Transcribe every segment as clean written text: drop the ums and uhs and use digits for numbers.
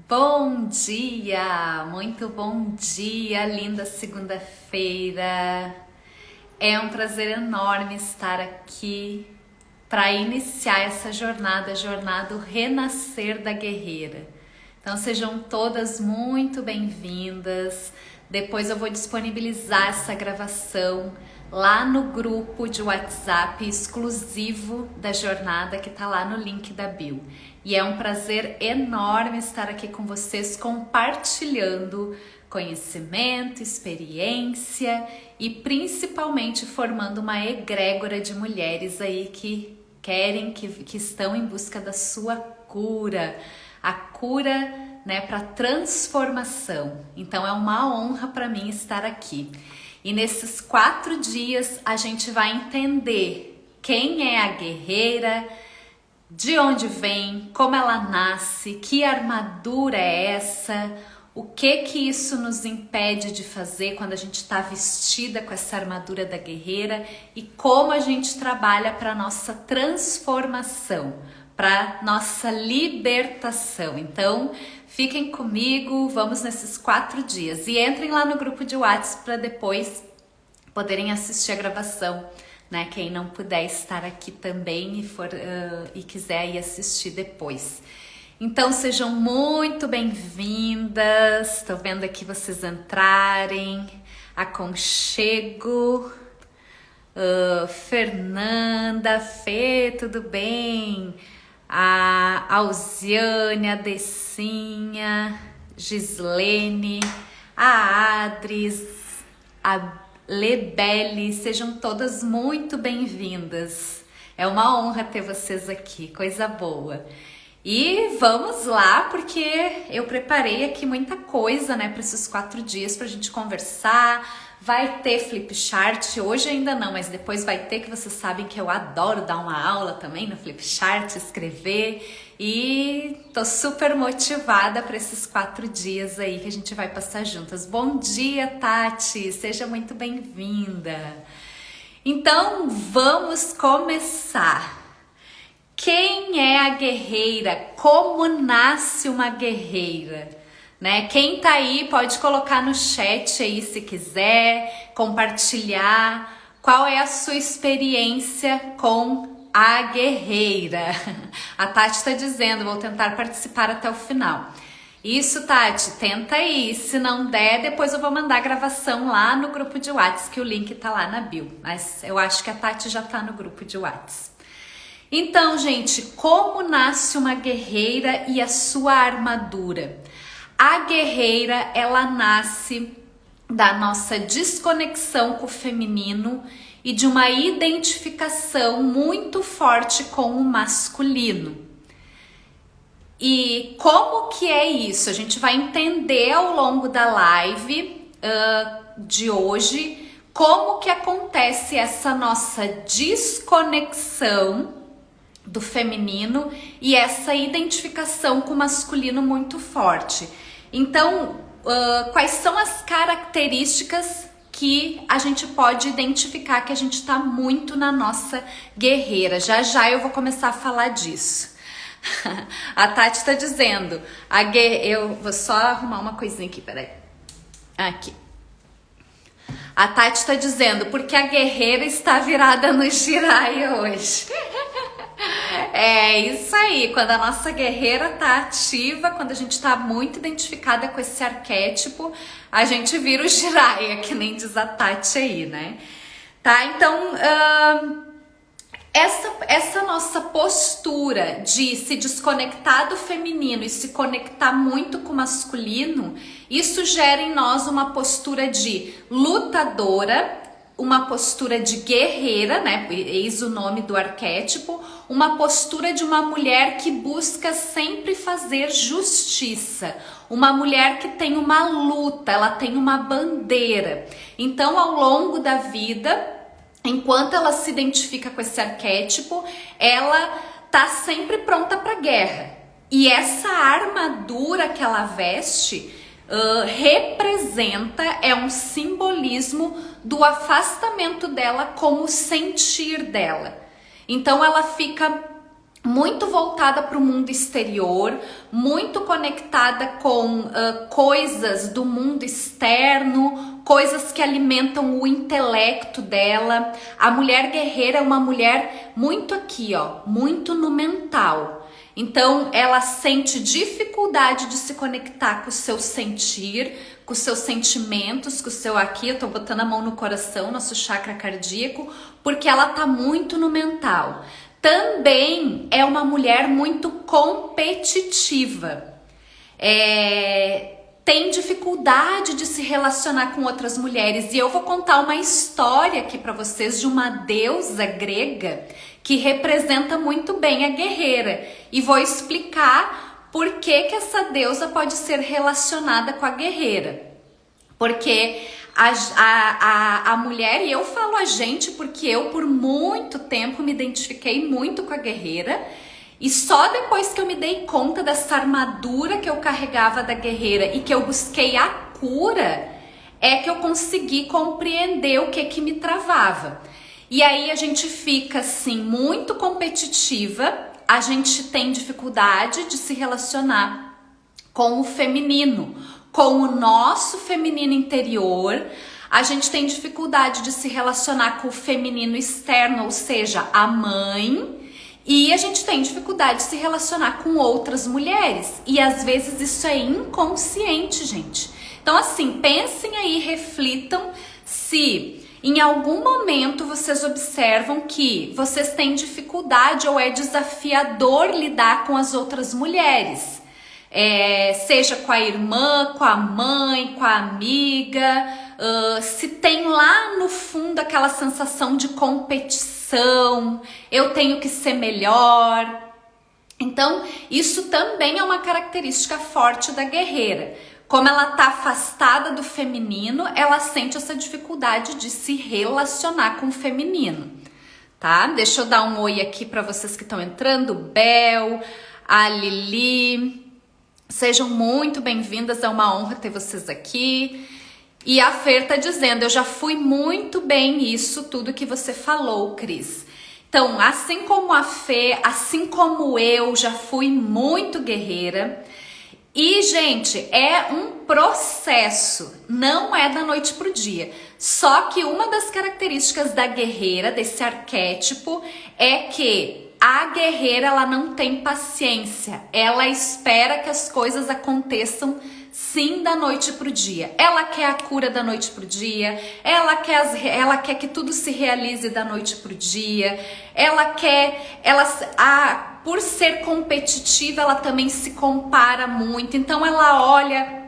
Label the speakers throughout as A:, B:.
A: Bom dia, muito bom dia, linda segunda-feira. É um prazer enorme estar aqui para iniciar essa jornada, a jornada do renascer da guerreira. Então sejam todas muito bem-vindas. Depois eu vou disponibilizar essa gravação lá no grupo de WhatsApp exclusivo da jornada que tá lá no link da bio. E é um prazer enorme estar aqui com vocês compartilhando conhecimento, experiência e principalmente formando uma egrégora de mulheres aí que querem, que estão em busca da sua cura. A cura, né, para transformação. Então é uma honra para mim estar aqui. E nesses 4 dias a gente vai entender quem é a guerreira, de onde vem, como ela nasce, que armadura é essa, o que isso nos impede de fazer quando a gente está vestida com essa armadura da guerreira e como a gente trabalha para nossa transformação, para nossa libertação. Então, fiquem comigo, vamos nesses 4 dias e entrem lá no grupo de WhatsApp para depois poderem assistir a gravação, né? Quem não puder estar aqui também e quiser ir assistir depois. Então, sejam muito bem-vindas. Estou vendo aqui vocês entrarem. Aconchego. Fernanda, Fê, tudo bem? A Alziane, a Decinha, Gislene, a Adris, a Lebele, sejam todas muito bem-vindas. É uma honra ter vocês aqui, coisa boa. E vamos lá, porque eu preparei aqui muita coisa, né, para esses 4 dias pra gente conversar. Vai ter flip chart, hoje ainda não, mas depois vai ter, que vocês sabem que eu adoro dar uma aula também no flip chart, escrever, e tô super motivada para esses 4 dias aí que a gente vai passar juntas. Bom dia, Tati, seja muito bem-vinda. Então vamos começar. Quem é a guerreira? Como nasce uma guerreira? Né? Quem tá aí pode colocar no chat aí se quiser, compartilhar qual é a sua experiência com a guerreira. A Tati tá dizendo, vou tentar participar até o final. Isso, Tati, tenta aí. Se não der, depois eu vou mandar a gravação lá no grupo de WhatsApp, que o link tá lá na bio. Mas eu acho que a Tati já tá no grupo de WhatsApp. Então, gente, como nasce uma guerreira e a sua armadura? A guerreira, ela nasce da nossa desconexão com o feminino e de uma identificação muito forte com o masculino. E como que é isso? A gente vai entender ao longo da live de hoje como que acontece essa nossa desconexão do feminino e essa identificação com o masculino muito forte. Então, quais são as características que a gente pode identificar que a gente está muito na nossa guerreira? Já já eu vou começar a falar disso. A Tati está dizendo, eu vou só arrumar uma coisinha aqui, peraí. Aqui. A Tati está dizendo, porque a guerreira está virada no Jirai hoje. É isso aí, quando a nossa guerreira tá ativa, quando a gente tá muito identificada com esse arquétipo, a gente vira o Jiraiya, que nem diz a Tati aí, né? Tá, então, essa nossa postura de se desconectar do feminino e se conectar muito com o masculino, isso gera em nós uma postura de lutadora, uma postura de guerreira, né? Eis o nome do arquétipo, uma postura de uma mulher que busca sempre fazer justiça, uma mulher que tem uma luta, ela tem uma bandeira. Então, ao longo da vida, enquanto ela se identifica com esse arquétipo, ela tá sempre pronta para guerra. E essa armadura que ela veste representa, é um simbolismo do afastamento dela com o sentir dela. Então ela fica muito voltada para o mundo exterior, muito conectada com coisas do mundo externo, coisas que alimentam o intelecto dela. A mulher guerreira é uma mulher muito aqui, ó, muito no mental. Então, ela sente dificuldade de se conectar com o seu sentir, com os seus sentimentos, com o seu aqui, eu tô botando a mão no coração, nosso chakra cardíaco, porque ela tá muito no mental. Também é uma mulher muito competitiva. Tem dificuldade de se relacionar com outras mulheres. E eu vou contar uma história aqui para vocês de uma deusa grega que representa muito bem a guerreira. E vou explicar por que essa deusa pode ser relacionada com a guerreira. Porque a mulher, e eu falo a gente porque eu por muito tempo me identifiquei muito com a guerreira, e só depois que eu me dei conta dessa armadura que eu carregava da guerreira e que eu busquei a cura, é que eu consegui compreender o que me travava. E aí a gente fica assim muito competitiva, a gente tem dificuldade de se relacionar com o feminino, com o nosso feminino interior. A gente tem dificuldade de se relacionar com o feminino externo, ou seja, a mãe. E a gente tem dificuldade de se relacionar com outras mulheres. E às vezes isso é inconsciente, gente. Então assim, pensem aí, reflitam se em algum momento vocês observam que vocês têm dificuldade ou é desafiador lidar com as outras mulheres. Seja com a irmã, com a mãe, com a amiga, se tem lá no fundo aquela sensação de competição, eu tenho que ser melhor. Então, isso também é uma característica forte da guerreira. Como ela está afastada do feminino, ela sente essa dificuldade de se relacionar com o feminino, tá? Deixa eu dar um oi aqui para vocês que estão entrando, Bel, a Lili. Sejam muito bem-vindas, é uma honra ter vocês aqui. E a Fer tá dizendo, eu já fui muito bem isso tudo que você falou, Cris. Então, assim como a Fê, assim como eu, já fui muito guerreira. E, gente, é um processo, não é da noite pro dia. Só que uma das características da guerreira, desse arquétipo, é que a guerreira, ela não tem paciência, ela espera que as coisas aconteçam sim da noite pro dia. Ela quer a cura da noite pro dia, ela quer que tudo se realize da noite pro dia, por ser competitiva, ela também se compara muito, então ela olha...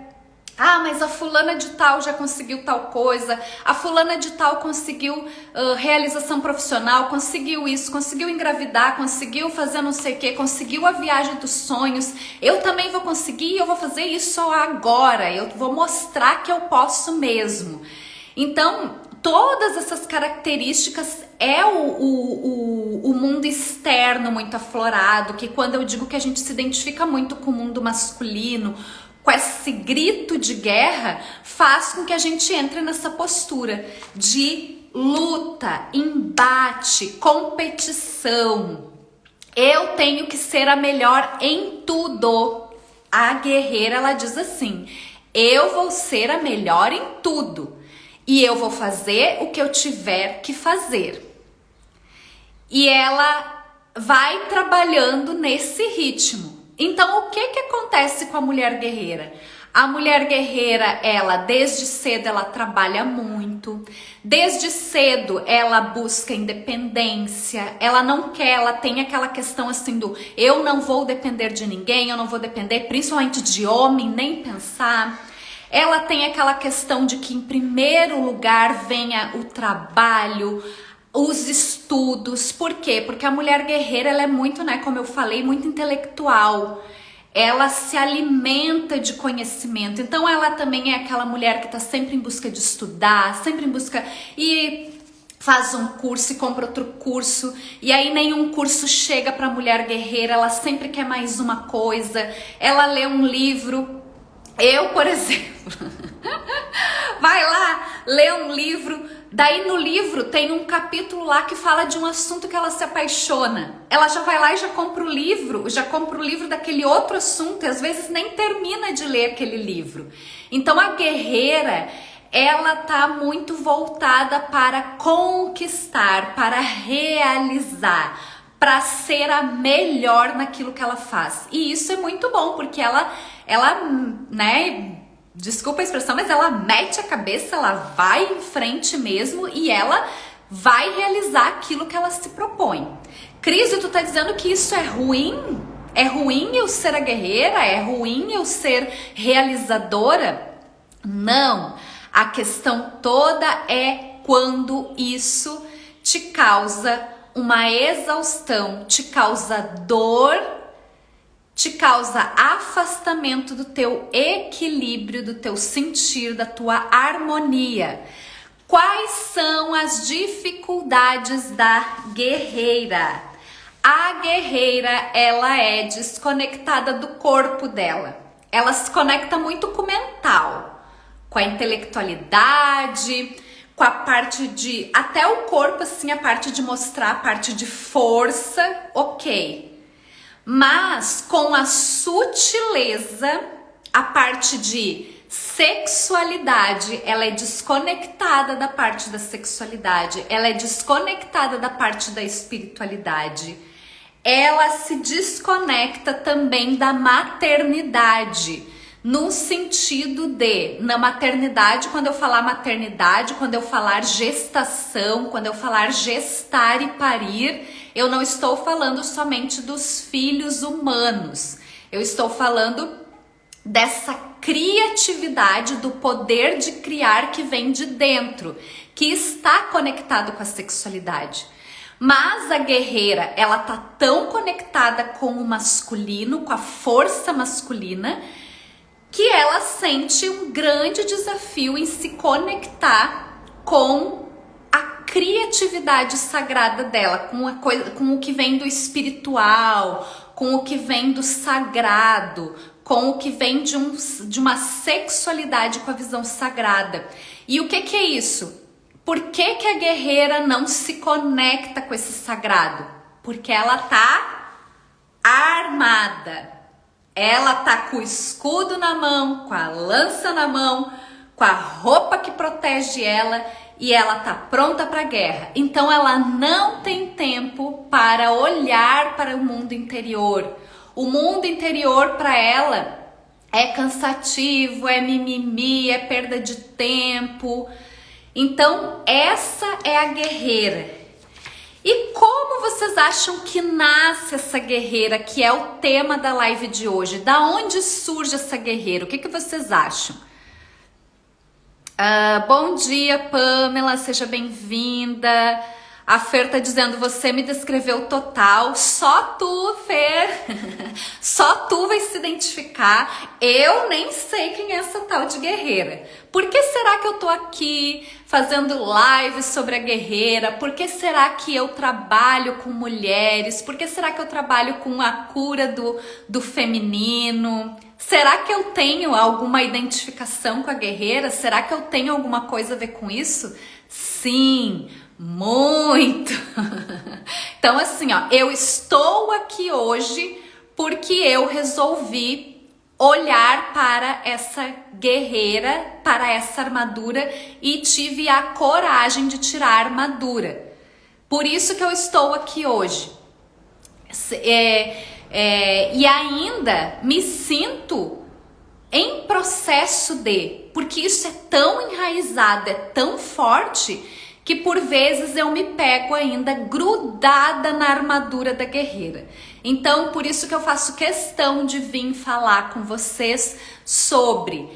A: mas a fulana de tal já conseguiu tal coisa, a fulana de tal conseguiu realização profissional, conseguiu isso, conseguiu engravidar, conseguiu fazer não sei o que, conseguiu a viagem dos sonhos, eu também vou conseguir, eu vou fazer isso agora, eu vou mostrar que eu posso mesmo. Então, todas essas características é o mundo externo muito aflorado, que quando eu digo que a gente se identifica muito com o mundo masculino, com esse grito de guerra, faz com que a gente entre nessa postura de luta, embate, competição. Eu tenho que ser a melhor em tudo. A guerreira, ela diz assim, eu vou ser a melhor em tudo e eu vou fazer o que eu tiver que fazer. E ela vai trabalhando nesse ritmo. Então, o que acontece com a mulher guerreira? A mulher guerreira, ela desde cedo ela trabalha muito, desde cedo ela busca independência, ela não quer, ela tem aquela questão assim do eu não vou depender de ninguém, eu não vou depender principalmente de homem, nem pensar. Ela tem aquela questão de que em primeiro lugar venha o trabalho, os estudos. Por quê? Porque a mulher guerreira, ela é muito, né, como eu falei, muito intelectual. Ela se alimenta de conhecimento. Então ela também é aquela mulher que está sempre em busca de estudar, sempre em busca e faz um curso e compra outro curso. E aí nenhum curso chega para a mulher guerreira, ela sempre quer mais uma coisa. Ela lê um livro. Eu, por exemplo, vai lá, lê um livro, Daí no livro tem um capítulo lá que fala de um assunto que ela se apaixona. Ela já vai lá e já compra o livro daquele outro assunto e às vezes nem termina de ler aquele livro. Então a guerreira, ela tá muito voltada para conquistar, para realizar, para ser a melhor naquilo que ela faz. E isso é muito bom, porque ela, né, desculpa a expressão, mas ela mete a cabeça, ela vai em frente mesmo e ela vai realizar aquilo que ela se propõe. Cris, tu tá dizendo que isso é ruim? É ruim eu ser a guerreira? É ruim eu ser realizadora? Não. A questão toda é quando isso te causa uma exaustão, te causa dor, te causa afastamento do teu equilíbrio, do teu sentir, da tua harmonia. Quais são as dificuldades da guerreira? A guerreira, ela é desconectada do corpo dela. Ela se conecta muito com o mental, com a intelectualidade, com a parte de, até o corpo, assim, a parte de mostrar, a parte de força, ok. Mas com a sutileza, a parte de sexualidade, ela é desconectada da parte da sexualidade, ela é desconectada da parte da espiritualidade. Ela se desconecta também da maternidade, no sentido de, na maternidade, quando eu falar maternidade, quando eu falar gestação, quando eu falar gestar e parir, eu não estou falando somente dos filhos humanos, eu estou falando dessa criatividade, do poder de criar que vem de dentro, que está conectado com a sexualidade. Mas a guerreira, ela tá tão conectada com o masculino, com a força masculina, que ela sente um grande desafio em se conectar com a criatividade sagrada dela, com o que vem do espiritual, com o que vem do sagrado, com o que vem de uma sexualidade com a visão sagrada. E o que é isso? Por que a guerreira não se conecta com esse sagrado? Porque ela tá armada. Ela tá com o escudo na mão, com a lança na mão, com a roupa que protege ela e ela tá pronta para a guerra. Então ela não tem tempo para olhar para o mundo interior. O mundo interior para ela é cansativo, é mimimi, é perda de tempo. Então essa é a guerreira. E como vocês acham que nasce essa guerreira, que é o tema da live de hoje? Da onde surge essa guerreira? O que vocês acham? Bom dia, Pamela, seja bem-vinda. A Fer tá dizendo, você me descreveu total, só tu, Fer, só tu vai se identificar, eu nem sei quem é essa tal de guerreira. Por que será que eu tô aqui fazendo live sobre a guerreira? Por que será que eu trabalho com mulheres? Por que será que eu trabalho com a cura do feminino? Será que eu tenho alguma identificação com a guerreira? Será que eu tenho alguma coisa a ver com isso? Sim, muito! Então assim, ó, eu estou aqui hoje porque eu resolvi olhar para essa guerreira, para essa armadura e tive a coragem de tirar a armadura. Por isso que eu estou aqui hoje. E ainda me sinto em processo porque isso é tão enraizado, é tão forte, que por vezes eu me pego ainda grudada na armadura da guerreira. Então, por isso que eu faço questão de vir falar com vocês sobre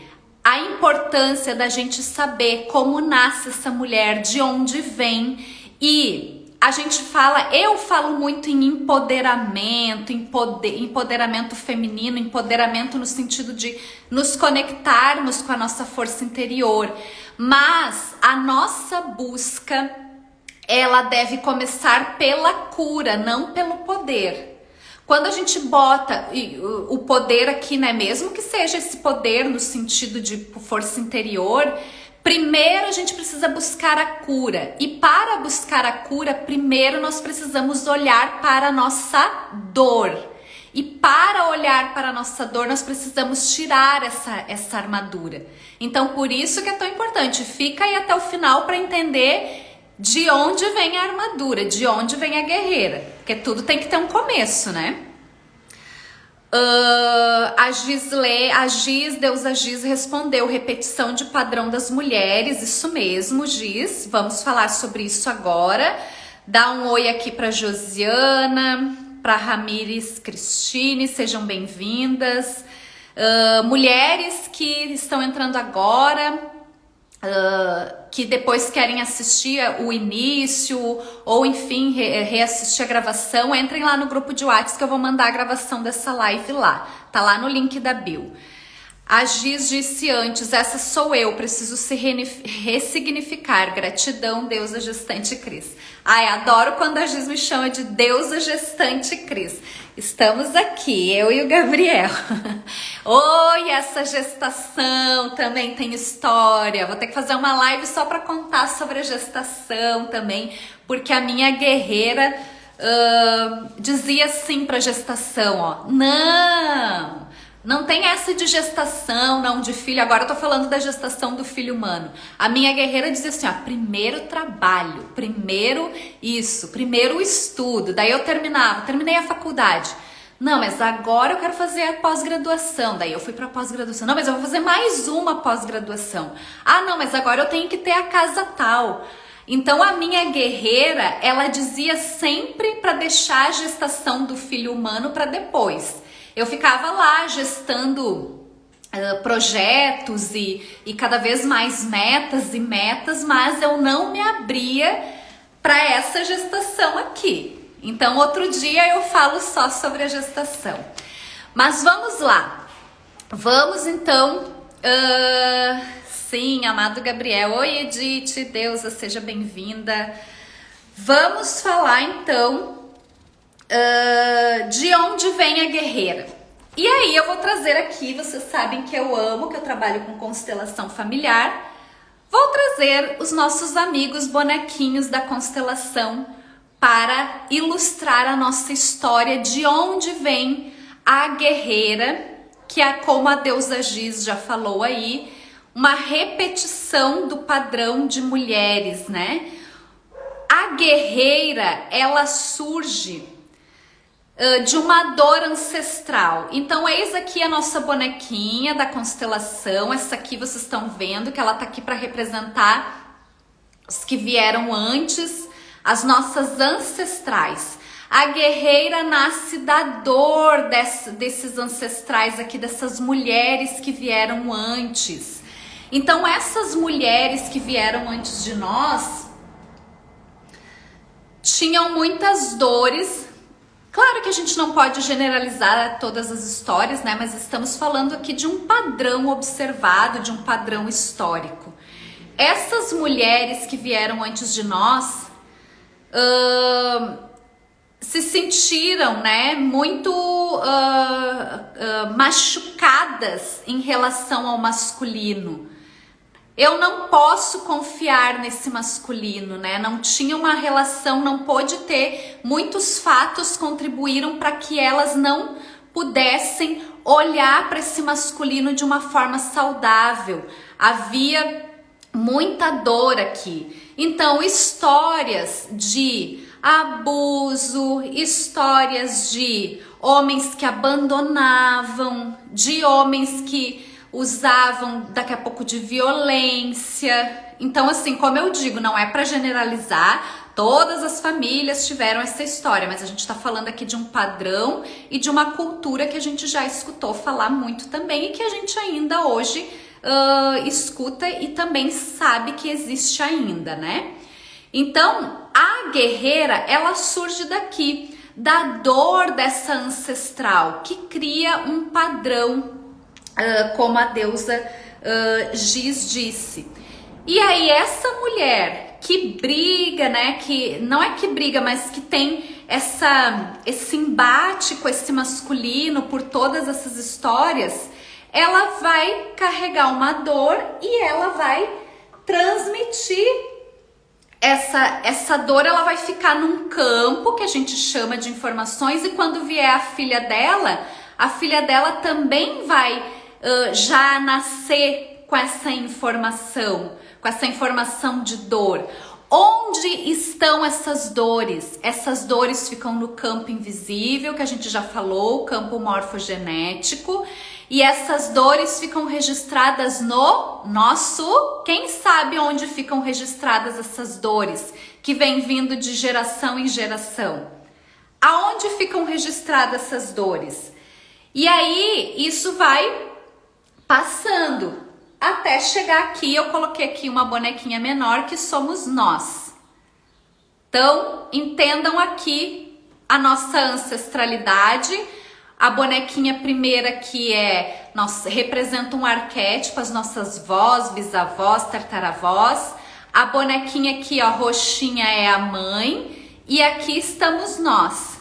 A: a importância da gente saber como nasce essa mulher, de onde vem. E a gente fala, eu falo muito em empoderamento, empoderamento feminino, empoderamento no sentido de nos conectarmos com a nossa força interior. Mas a nossa busca, ela deve começar pela cura, não pelo poder. Quando a gente bota o poder aqui, né, mesmo que seja esse poder no sentido de força interior, Primeiro a gente precisa buscar a cura. E para buscar a cura, primeiro nós precisamos olhar para a nossa dor. E para olhar para a nossa dor, nós precisamos tirar essa armadura. Então, por isso que é tão importante. Fica aí até o final para entender de onde vem a armadura, de onde vem a guerreira. Porque tudo tem que ter um começo, né? Deusa Giz respondeu: repetição de padrão das mulheres. Isso mesmo, Giz. Vamos falar sobre isso agora. Dá um oi aqui para Josiana, para Ramires Cristine, sejam bem-vindas. Mulheres que estão entrando agora, que depois querem assistir o início ou enfim reassistir a gravação, entrem lá no grupo de WhatsApp que eu vou mandar a gravação dessa live lá, tá lá no link da bio. A Giz disse antes: essa sou eu, preciso se ressignificar. Gratidão, deusa gestante Cris. Ai, adoro quando a Giz me chama de deusa gestante Cris. Estamos aqui, eu e o Gabriel. Oi, essa gestação também tem história. Vou ter que fazer uma live só para contar sobre a gestação também, porque a minha guerreira dizia sim para gestação, ó. Não tem essa de gestação, não, de filho. Agora eu tô falando da gestação do filho humano. A minha guerreira dizia assim, ó, primeiro trabalho, primeiro isso, primeiro o estudo. Daí eu terminei a faculdade. Não, mas agora eu quero fazer a pós-graduação. Daí eu fui pra pós-graduação. Não, mas eu vou fazer mais uma pós-graduação. Ah, não, mas agora eu tenho que ter a casa tal. Então a minha guerreira, ela dizia sempre para deixar a gestação do filho humano para depois. Eu ficava lá gestando projetos e cada vez mais metas, mas eu não me abria para essa gestação aqui. Então outro dia eu falo só sobre a gestação. Mas vamos lá. Vamos então... sim, amado Gabriel. Oi, Edith, deusa, seja bem-vinda. Vamos falar então... de onde vem a guerreira. E aí eu vou trazer aqui, vocês sabem que eu amo, que eu trabalho com constelação familiar, vou trazer os nossos amigos bonequinhos da constelação para ilustrar a nossa história de onde vem a guerreira, que é, como a deusa Giz já falou aí, uma repetição do padrão de mulheres, né? A guerreira, ela surge de uma dor ancestral. Então eis aqui a nossa bonequinha da constelação. Essa aqui vocês estão vendo que ela tá aqui para representar os que vieram antes, as nossas ancestrais. A guerreira nasce da dor desses ancestrais aqui, dessas mulheres que vieram antes. Então essas mulheres que vieram antes de nós tinham muitas dores. Claro que a gente não pode generalizar todas as histórias, né? Mas estamos falando aqui de um padrão observado, de um padrão histórico. Essas mulheres que vieram antes de nós se sentiram, né, muito machucadas em relação ao masculino. Eu não posso confiar nesse masculino, né? Não tinha uma relação, não pôde ter. Muitos fatos contribuíram para que elas não pudessem olhar para esse masculino de uma forma saudável. Havia muita dor aqui. Então, histórias de abuso, histórias de homens que abandonavam, de homens que usavam daqui a pouco de violência. Então, assim, como eu digo, não é para generalizar, todas as famílias tiveram essa história, mas a gente tá falando aqui de um padrão e de uma cultura que a gente já escutou falar muito também e que a gente ainda hoje escuta e também sabe que existe ainda, né? Então, a guerreira, ela surge daqui, da dor dessa ancestral, que cria um padrão, como a deusa Giz disse. E aí essa mulher que briga, né, que não é que briga, mas que tem esse embate com esse masculino por todas essas histórias, ela vai carregar uma dor e ela vai transmitir essa dor. Ela vai ficar num campo que a gente chama de informações, e quando vier a filha dela também vai já nascer com essa informação de dor. Onde estão essas dores? Essas dores ficam no campo invisível, que a gente já falou, o campo morfogenético, e essas dores ficam registradas no nosso... Quem sabe onde ficam registradas essas dores, que vem vindo de geração em geração? Aonde ficam registradas essas dores? E aí, isso vai passando até chegar aqui. Eu coloquei aqui uma bonequinha menor, que somos nós. Então, entendam aqui a nossa ancestralidade. A bonequinha primeira aqui representa um arquétipo, as nossas vós, bisavós, tartaravós. A bonequinha aqui, ó, roxinha, é a mãe. E aqui estamos nós.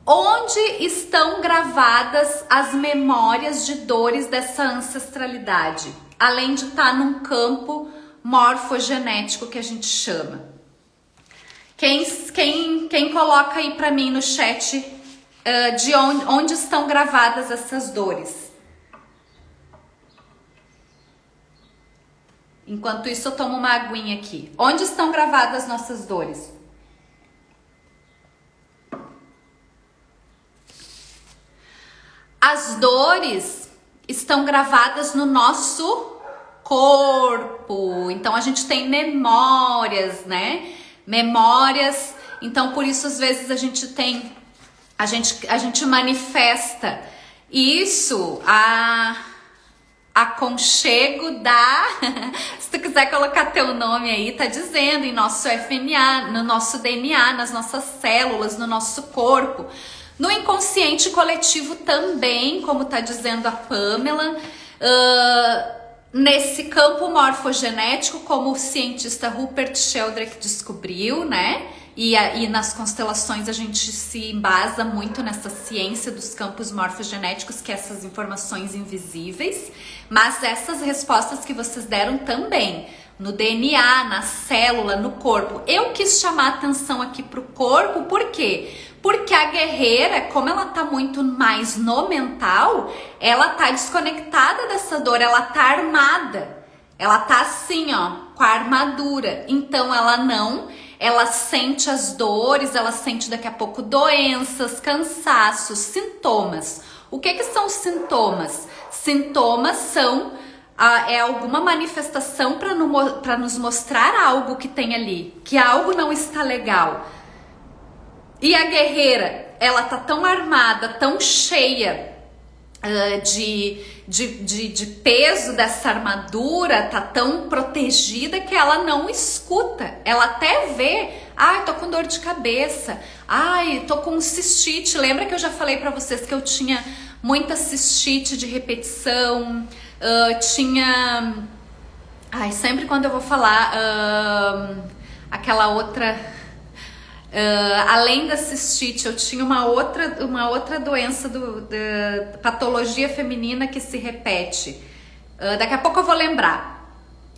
A: Onde estão gravadas as memórias de dores dessa ancestralidade? Além de estar num campo morfogenético que a gente chama. Quem coloca aí para mim no chat de onde estão gravadas essas dores? Enquanto isso, eu tomo uma aguinha aqui. Onde estão gravadas nossas dores? As dores estão gravadas no nosso corpo. Então a gente tem memórias, né? Memórias. Então por isso às vezes a gente manifesta isso, aconchego da... Se tu quiser colocar teu nome aí, tá dizendo, em nosso FNA, no nosso DNA, nas nossas células, no nosso corpo. No inconsciente coletivo também, como tá dizendo a Pamela, nesse campo morfogenético, como o cientista Rupert Sheldrake descobriu, né? E nas constelações a gente se embasa muito nessa ciência dos campos morfogenéticos, que é essas informações invisíveis, mas essas respostas que vocês deram também, no DNA, na célula, no corpo. Eu quis chamar a atenção aqui pro corpo, por quê? Porque a guerreira, como ela tá muito mais no mental, ela tá desconectada dessa dor, ela tá armada. Ela tá assim, ó, com a armadura. Então ela sente as dores, ela sente daqui a pouco doenças, cansaços, sintomas. O que são sintomas? Sintomas são alguma manifestação para nos mostrar algo que tem ali, que algo não está legal. E a guerreira, ela tá tão armada, tão cheia de peso dessa armadura, tá tão protegida que ela não escuta. Ela até vê, ai, tô com dor de cabeça, ai, tô com cistite. Lembra que eu já falei pra vocês que eu tinha muita cistite de repetição, sempre quando eu vou falar aquela outra... além da cistite, eu tinha uma outra doença da patologia feminina que se repete. Daqui a pouco eu vou lembrar,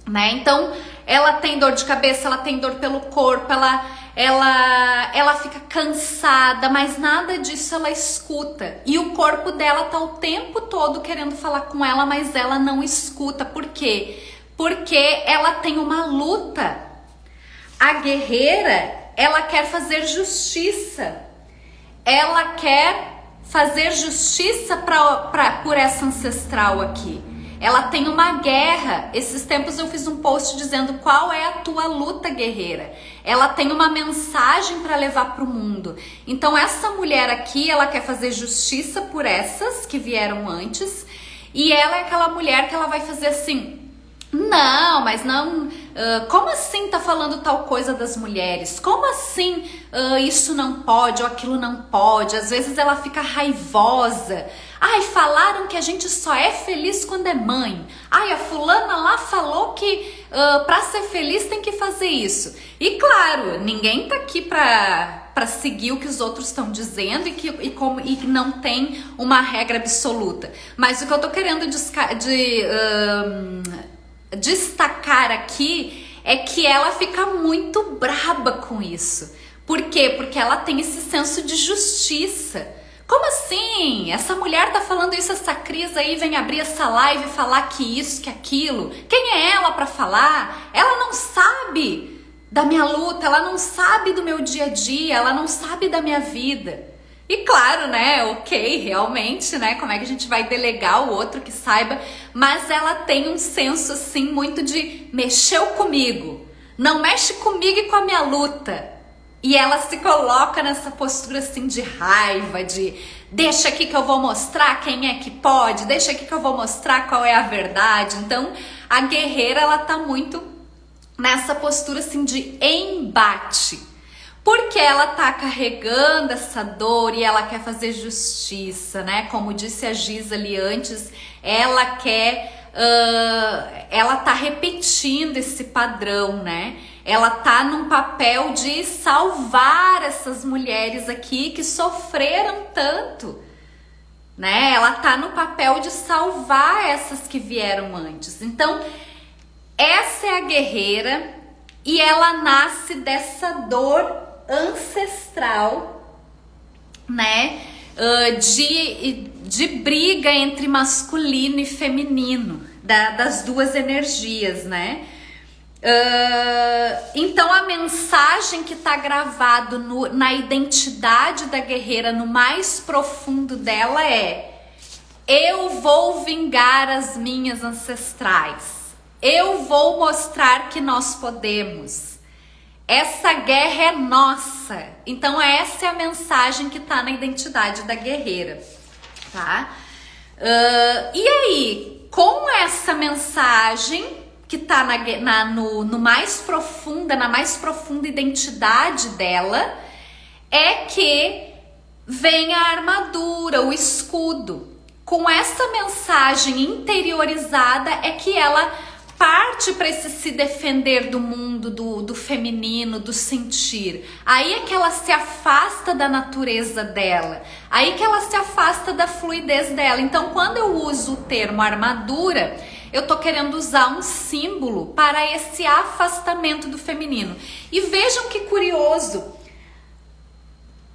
A: né? Então, ela tem dor de cabeça, ela tem dor pelo corpo, ela fica cansada, mas nada disso ela escuta. E o corpo dela tá o tempo todo querendo falar com ela, mas ela não escuta. Por quê? Porque ela tem uma luta. A guerreira, ela quer fazer justiça. Ela quer fazer justiça por essa ancestral aqui. Ela tem uma guerra. Esses tempos eu fiz um post dizendo qual é a tua luta, guerreira. Ela tem uma mensagem para levar para o mundo. Então essa mulher aqui, ela quer fazer justiça por essas que vieram antes. E ela é aquela mulher que ela vai fazer assim... Não, mas não... como assim tá falando tal coisa das mulheres? Como assim isso não pode ou aquilo não pode? Às vezes ela fica raivosa. Ai, falaram que a gente só é feliz quando é mãe. Ai, a fulana lá falou que pra ser feliz tem que fazer isso. E claro, ninguém tá aqui pra seguir o que os outros estão dizendo e não tem uma regra absoluta. Mas o que eu tô querendo destacar aqui é que ela fica muito braba com isso. Por quê? Porque ela tem esse senso de justiça. Como assim? Essa mulher tá falando isso, essa Cris aí vem abrir essa live e falar que isso, que aquilo. Quem é ela para falar? Ela não sabe da minha luta, ela não sabe do meu dia a dia, ela não sabe da minha vida. E claro, né, ok, realmente, né, como é que a gente vai delegar o outro que saiba, mas ela tem um senso, assim, muito de mexeu comigo, não mexe comigo e com a minha luta. E ela se coloca nessa postura, assim, de raiva, de deixa aqui que eu vou mostrar quem é que pode, deixa aqui que eu vou mostrar qual é a verdade. Então, a guerreira, ela tá muito nessa postura, assim, de embate. Porque ela tá carregando essa dor e ela quer fazer justiça, né? Como disse a Giza ali antes, ela quer, ela tá repetindo esse padrão, né? Ela tá num papel de salvar essas mulheres aqui que sofreram tanto, né? Ela tá no papel de salvar essas que vieram antes. Então, essa é a guerreira e ela nasce dessa dor ancestral, né, de briga entre masculino e feminino, das duas energias, né? Então a mensagem que está gravado na identidade da guerreira, no mais profundo dela é: eu vou vingar as minhas ancestrais, eu vou mostrar que nós podemos. Essa guerra é nossa. Então essa é a mensagem que tá na identidade da guerreira, tá? E aí, com essa mensagem que tá no mais profunda, na mais profunda identidade dela, é que vem a armadura, o escudo. Com essa mensagem interiorizada é que ela parte para se defender do mundo, do feminino, do sentir. Aí é que ela se afasta da natureza dela. Aí que ela se afasta da fluidez dela. Então, quando eu uso o termo armadura, eu tô querendo usar um símbolo para esse afastamento do feminino. E vejam que curioso.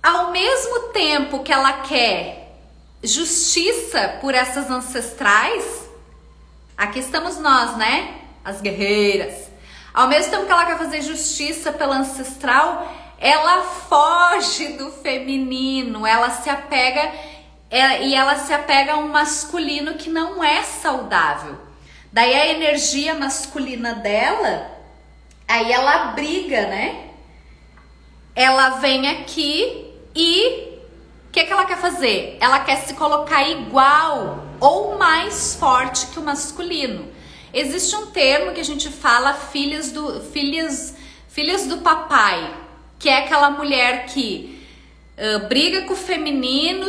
A: Ao mesmo tempo que ela quer justiça por essas ancestrais, aqui estamos nós, né? As guerreiras. Ao mesmo tempo que ela quer fazer justiça pela ancestral, ela foge do feminino, ela se apega a um masculino que não é saudável. Daí a energia masculina dela, aí ela briga, né? Ela vem aqui e o que ela quer fazer? Ela quer se colocar igual ou mais forte que o masculino. Existe um termo que a gente fala filhas do papai, que é aquela mulher que briga com o feminino,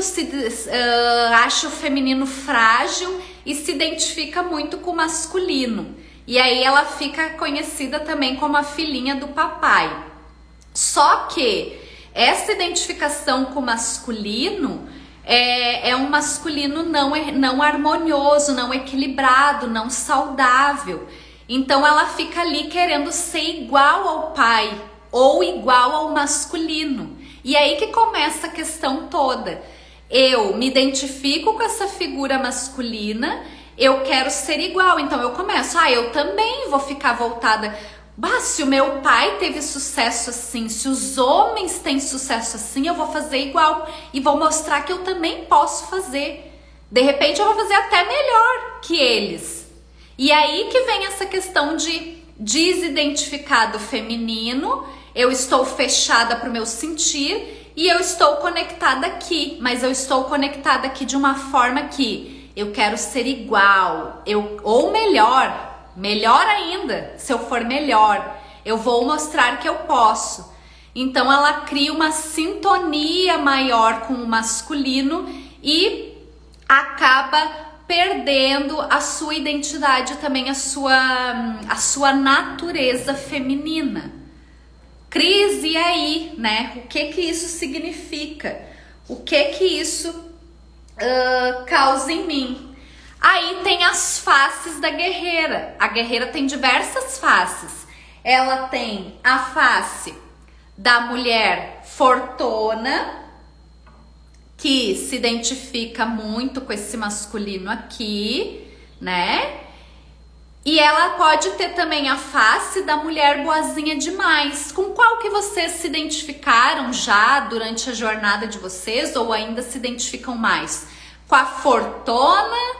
A: acha o feminino frágil e se identifica muito com o masculino. E aí ela fica conhecida também como a filhinha do papai. Só que essa identificação com o masculino é um masculino não harmonioso, não equilibrado, não saudável. Então ela fica ali querendo ser igual ao pai ou igual ao masculino. E aí que começa a questão toda. Eu me identifico com essa figura masculina, eu quero ser igual, então eu começo, eu também vou ficar voltada. Se o meu pai teve sucesso assim, se os homens têm sucesso assim, eu vou fazer igual e vou mostrar que eu também posso fazer. De repente eu vou fazer até melhor que eles. E aí que vem essa questão de desidentificar do feminino, eu estou fechada para o meu sentir e eu estou conectada aqui, mas eu estou conectada aqui de uma forma que eu quero ser igual, ou melhor ainda, se eu for melhor, eu vou mostrar que eu posso. Então ela cria uma sintonia maior com o masculino e acaba perdendo a sua identidade também, a sua natureza feminina. Cris, e aí, né? O que isso significa? O que isso causa em mim? Aí tem as faces da guerreira. A guerreira tem diversas faces. Ela tem a face da mulher fortuna, que se identifica muito com esse masculino aqui, né? E ela pode ter também a face da mulher boazinha demais. Com qual que vocês se identificaram já durante a jornada de vocês ou ainda se identificam mais? Com a fortuna,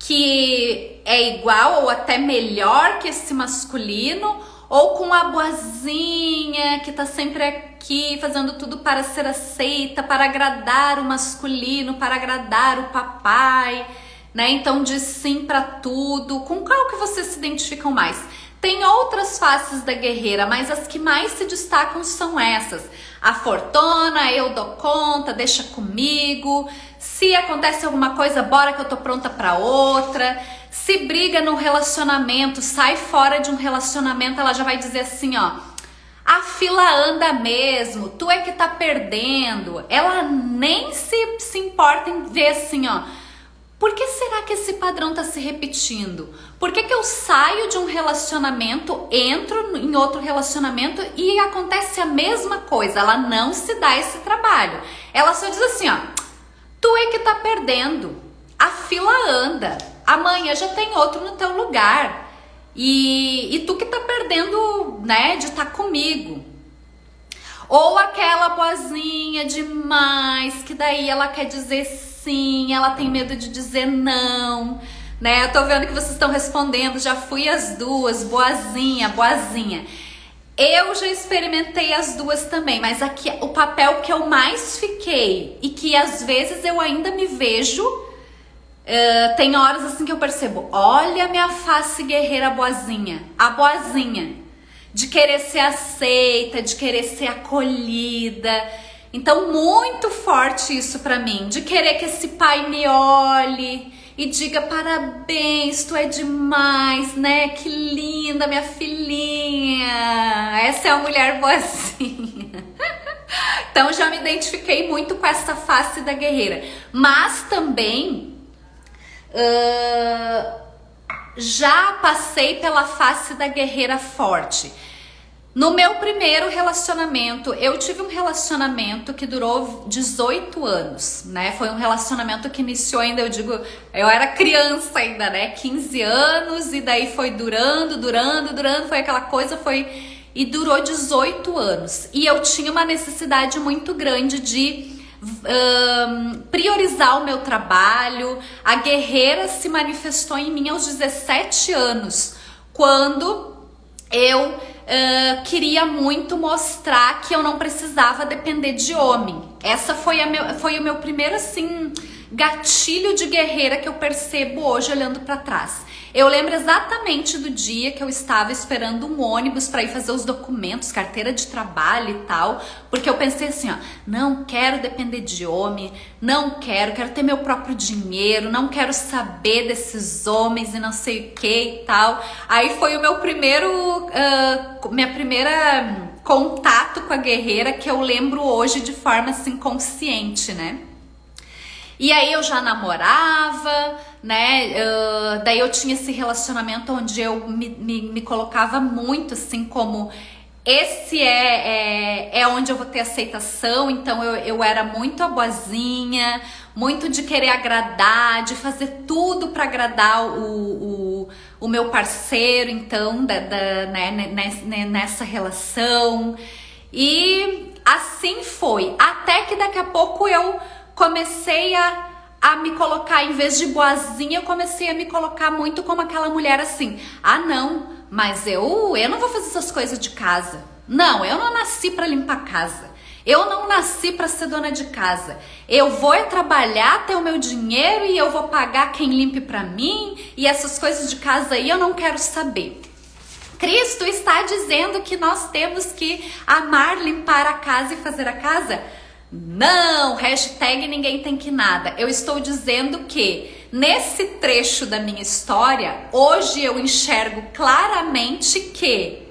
A: que é igual ou até melhor que esse masculino, ou com a boazinha que tá sempre aqui fazendo tudo para ser aceita, para agradar o masculino, para agradar o papai, né? Então diz sim para tudo. Com qual que vocês se identificam mais? Tem outras faces da guerreira, mas as que mais se destacam são essas. A fortuna, eu dou conta, deixa comigo. Se acontece alguma coisa, bora que eu tô pronta para outra. Se briga no relacionamento, sai fora de um relacionamento, ela já vai dizer assim, ó: a fila anda mesmo, tu é que tá perdendo. Ela nem se importa em ver assim, ó: por que será que esse padrão tá se repetindo? Por que que eu saio de um relacionamento, entro em outro relacionamento e acontece a mesma coisa? Ela não se dá esse trabalho. Ela só diz assim, ó: tu é que tá perdendo. A fila anda. Amanhã já tem outro no teu lugar. E tu que tá perdendo, né, de estar comigo. Ou aquela boazinha demais, que daí ela quer dizer sim, ela tem medo de dizer não, né? Eu tô vendo que vocês estão respondendo, já fui as duas, boazinha, boazinha. Eu já experimentei as duas também, mas aqui o papel que eu mais fiquei e que às vezes eu ainda me vejo, tem horas assim que eu percebo, olha a minha face guerreira boazinha, a boazinha, de querer ser aceita, de querer ser acolhida. Então muito forte isso pra mim, de querer que esse pai me olhe e diga parabéns, tu é demais, né? Que linda, minha filhinha. Essa é a mulher boazinha. Então já me identifiquei muito com essa face da guerreira. Mas também já passei pela face da guerreira forte. No meu primeiro relacionamento, eu tive um relacionamento que durou 18 anos, né? Foi um relacionamento que iniciou ainda, eu era criança ainda, né? 15 anos, e daí foi durando, foi aquela coisa, e durou 18 anos. E eu tinha uma necessidade muito grande de priorizar o meu trabalho. A guerreira se manifestou em mim aos 17 anos, quando eu queria muito mostrar que eu não precisava depender de homem. Essa foi o meu primeiro assim gatilho de guerreira que eu percebo hoje olhando para trás. Eu lembro exatamente do dia que eu estava esperando um ônibus para ir fazer os documentos, carteira de trabalho e tal, porque eu pensei assim, ó, não quero depender de homem, quero ter meu próprio dinheiro, não quero saber desses homens e não sei o que e tal. Aí foi o meu minha primeira contato com a guerreira, que eu lembro hoje de forma assim consciente, né? E aí eu já namorava, né? Daí eu tinha esse relacionamento onde eu me colocava muito assim como esse é onde eu vou ter aceitação. Então eu era muito a boazinha, muito de querer agradar, de fazer tudo para agradar o meu parceiro, então, nessa relação. E assim foi, até que daqui a pouco eu comecei a me colocar, em vez de boazinha, eu comecei a me colocar muito como aquela mulher assim, ah não, mas eu não vou fazer essas coisas de casa, não, eu não nasci para limpar a casa, eu não nasci para ser dona de casa, eu vou trabalhar, ter o meu dinheiro e eu vou pagar quem limpe para mim, e essas coisas de casa aí eu não quero saber. Cristo está dizendo que nós temos que amar, limpar a casa e fazer a casa? Não, hashtag ninguém tem que nada. Eu estou dizendo que nesse trecho da minha história, hoje eu enxergo claramente que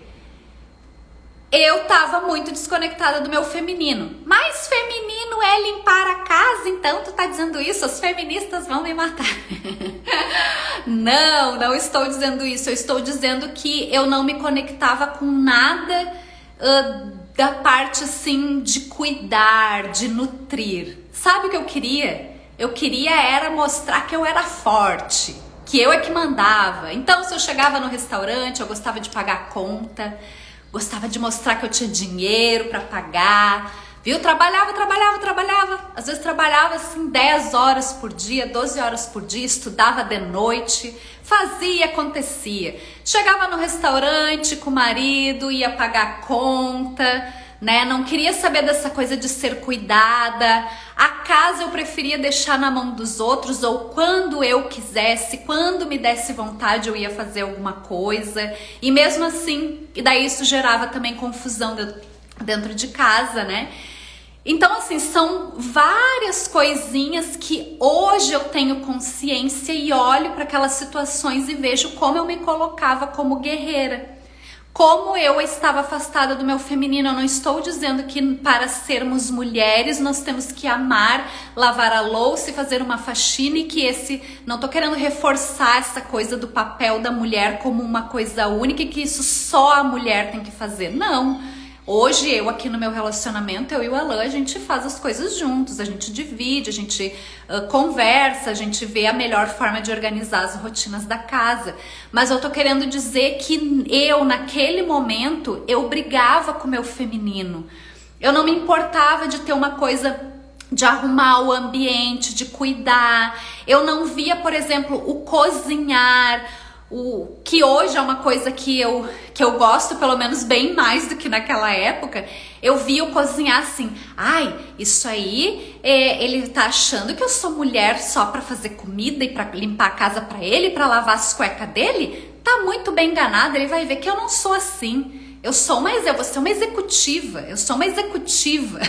A: eu tava muito desconectada do meu feminino. Mas feminino é limpar a casa, então tu tá dizendo isso? As feministas vão me matar. Não, não estou dizendo isso. Eu estou dizendo que eu não me conectava com nada da parte assim de cuidar, de nutrir. Sabe o que eu queria? Eu queria era mostrar que eu era forte, que eu é que mandava. Então, se eu chegava no restaurante, eu gostava de pagar a conta, gostava de mostrar que eu tinha dinheiro para pagar, viu? Trabalhava. Às vezes trabalhava assim 10 horas por dia, 12 horas por dia, estudava de noite, fazia, acontecia. Chegava no restaurante com o marido, ia pagar a conta, né? Não queria saber dessa coisa de ser cuidada. A casa eu preferia deixar na mão dos outros, ou quando eu quisesse, quando me desse vontade eu ia fazer alguma coisa. E mesmo assim, e daí isso gerava também confusão dentro de casa, né? Então assim, são várias coisinhas que hoje eu tenho consciência e olho para aquelas situações e vejo como eu me colocava como guerreira. Como eu estava afastada do meu feminino. Eu não estou dizendo que para sermos mulheres nós temos que amar, lavar a louça e fazer uma faxina, e que não tô querendo reforçar essa coisa do papel da mulher como uma coisa única e que isso só a mulher tem que fazer. Não. Hoje eu aqui no meu relacionamento, eu e o Alan, a gente faz as coisas juntos, a gente divide, a gente conversa, a gente vê a melhor forma de organizar as rotinas da casa. Mas eu tô querendo dizer que eu, naquele momento, eu brigava com o meu feminino. Eu não me importava de ter uma coisa de arrumar o ambiente, de cuidar. Eu não via, por exemplo, o cozinhar, o que hoje é uma coisa que eu gosto, pelo menos bem mais do que naquela época. Eu via o cozinhar assim, ai, isso aí, ele tá achando que eu sou mulher só pra fazer comida e pra limpar a casa pra ele, pra lavar as cuecas dele? Tá muito bem enganado, ele vai ver que eu não sou assim. Eu vou ser uma executiva, eu sou uma executiva.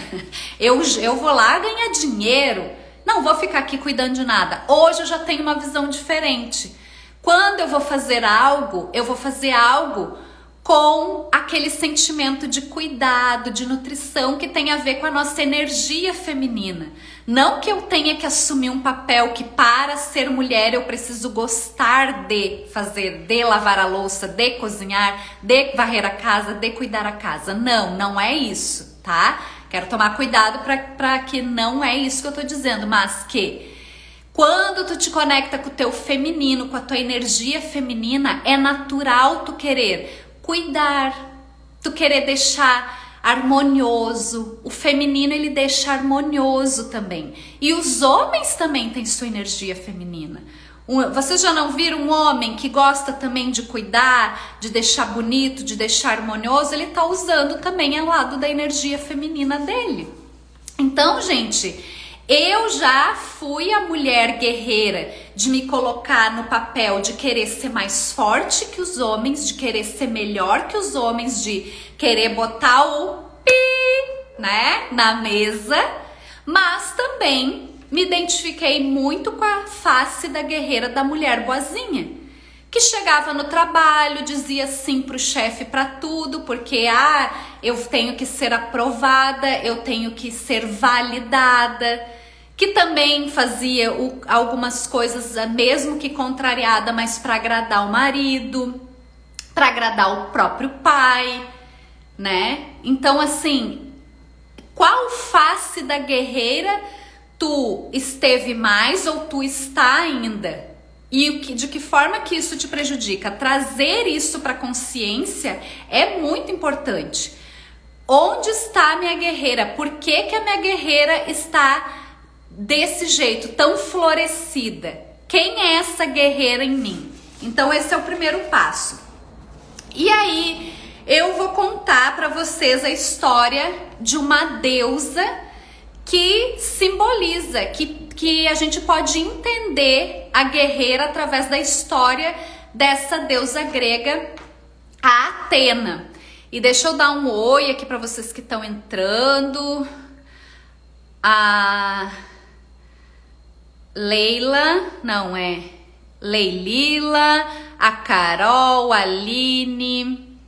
A: Eu vou lá ganhar dinheiro, não vou ficar aqui cuidando de nada. Hoje eu já tenho uma visão diferente. Quando eu vou fazer algo com aquele sentimento de cuidado, de nutrição, que tem a ver com a nossa energia feminina. Não que eu tenha que assumir um papel que, para ser mulher, eu preciso gostar de fazer, de lavar a louça, de cozinhar, de varrer a casa, de cuidar a casa. Não, não é isso, tá? Quero tomar cuidado para que não é isso que eu tô dizendo, mas que quando tu te conecta com o teu feminino, com a tua energia feminina, é natural tu querer cuidar, tu querer deixar harmonioso. O feminino, ele deixa harmonioso também. E os homens também têm sua energia feminina. Vocês já não viram um homem que gosta também de cuidar, de deixar bonito, de deixar harmonioso? Ele tá usando também ao lado da energia feminina dele. Então, gente, eu já fui a mulher guerreira de me colocar no papel de querer ser mais forte que os homens, de querer ser melhor que os homens, de querer botar o pi, né, na mesa, mas também me identifiquei muito com a face da guerreira, da mulher boazinha, que chegava no trabalho, dizia sim pro chefe para tudo, porque eu tenho que ser aprovada, eu tenho que ser validada, que também fazia algumas coisas, mesmo que contrariada, mas para agradar o marido, para agradar o próprio pai, né? Então, assim, qual face da guerreira tu esteve mais ou tu está ainda? E de que forma que isso te prejudica? Trazer isso para a consciência é muito importante. Onde está a minha guerreira? Por que que a minha guerreira está desse jeito, tão florescida? Quem é essa guerreira em mim? Então esse é o primeiro passo. E aí eu vou contar para vocês a história de uma deusa que simboliza, que a gente pode entender a guerreira através da história dessa deusa grega, a Atena. E deixa eu dar um oi aqui para vocês que estão entrando. A Leila, não é Leilila, a Carol, a Aline,